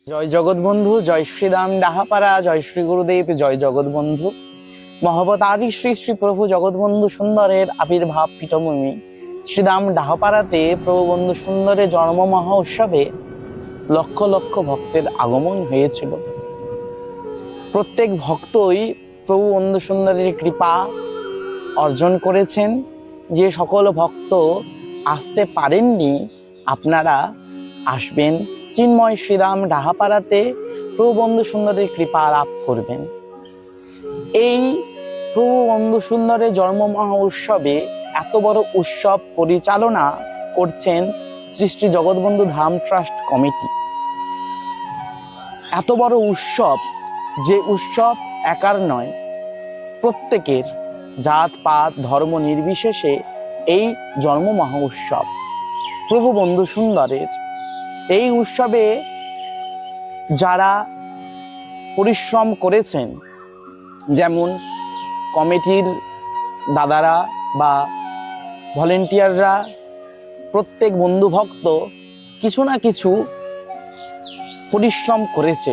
জয় জগৎবন্ধু, জয় শ্রীরাম ডাহাপাড়া, জয় শ্রী গুরুদেব, জয় জগৎবন্ধু। মহাবতারী শ্রী শ্রী প্রভু জগৎবন্ধু সুন্দরের আবির্ভাব পীঠভূমি শ্রীরাম ডাহাপাড়াতে প্রভু বন্ধু সুন্দরের জন্ম মহা উৎসবে লক্ষ লক্ষ ভক্তের আগমন হয়েছিল। প্রত্যেক ভক্তই প্রভু বন্ধু সুন্দরের কৃপা অর্জন করেছেন। যে সকল ভক্ত আসতে পারেননি, আপনারা আসবেন, চিন্ময় শ্রীরাম ডাহাপাড়াতে প্রভু বন্ধু সুন্দরের কৃপা লাভ করবেন। এই প্রভু বন্ধু সুন্দরের জন্ম মহা উৎসবে এত বড় উৎসব পরিচালনা করছেন শ্রী শ্রী জগৎবন্ধু ধাম ট্রাস্ট কমিটি। এত বড় উৎসব, যে উৎসব একার নয়, প্রত্যেকের জাত পাত ধর্ম নির্বিশেষে এই জন্ম মহা উৎসব প্রভু বন্ধু সুন্দরের। এই উৎসবে যারা পরিশ্রম করেছেন, যেমন কমিটির দাদারা বা ভলেন্টিয়াররা, প্রত্যেক বন্ধু ভক্ত কিছু না কিছু পরিশ্রম করেছে।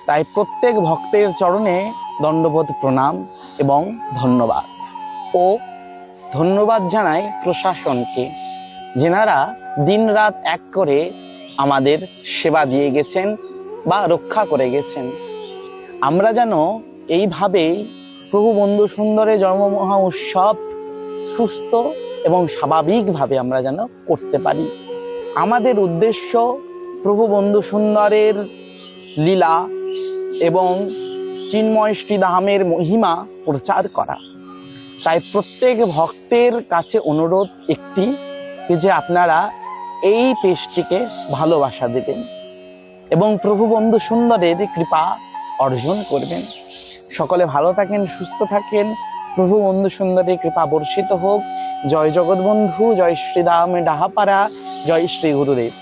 তাই প্রত্যেক ভক্তের চরণে দণ্ডবোধ প্রণাম এবং ধন্যবাদ। ও ধন্যবাদ জানাই প্রশাসনকে, যেনারা দিন রাত এক করে আমাদের সেবা দিয়ে গেছেন বা রক্ষা করে গেছেন। আমরা যেন এইভাবেই প্রভু বন্ধু সুন্দরের জন্ম মহা উৎসব সুস্থ এবং স্বাভাবিকভাবে আমরা যেন করতে পারি। আমাদের উদ্দেশ্য প্রভু বন্ধু সুন্দরের লীলা এবং চিন্ময় শ্রীধামের মহিমা প্রচার করা। তাই প্রত্যেক ভক্তের কাছে অনুরোধ একটি, যে আপনারা এই পেজটিকে ভালোবাসা দেবেন এবং প্রভু বন্ধু সুন্দরের কৃপা অর্জন করবেন। সকলে ভালো থাকেন, সুস্থ থাকেন, প্রভু বন্ধু সুন্দরের কৃপা বর্ষিত হোক। জয় জগৎবন্ধু, জয় শ্রীরাম ডাহাপাড়া, জয় শ্রী গুরুদেব।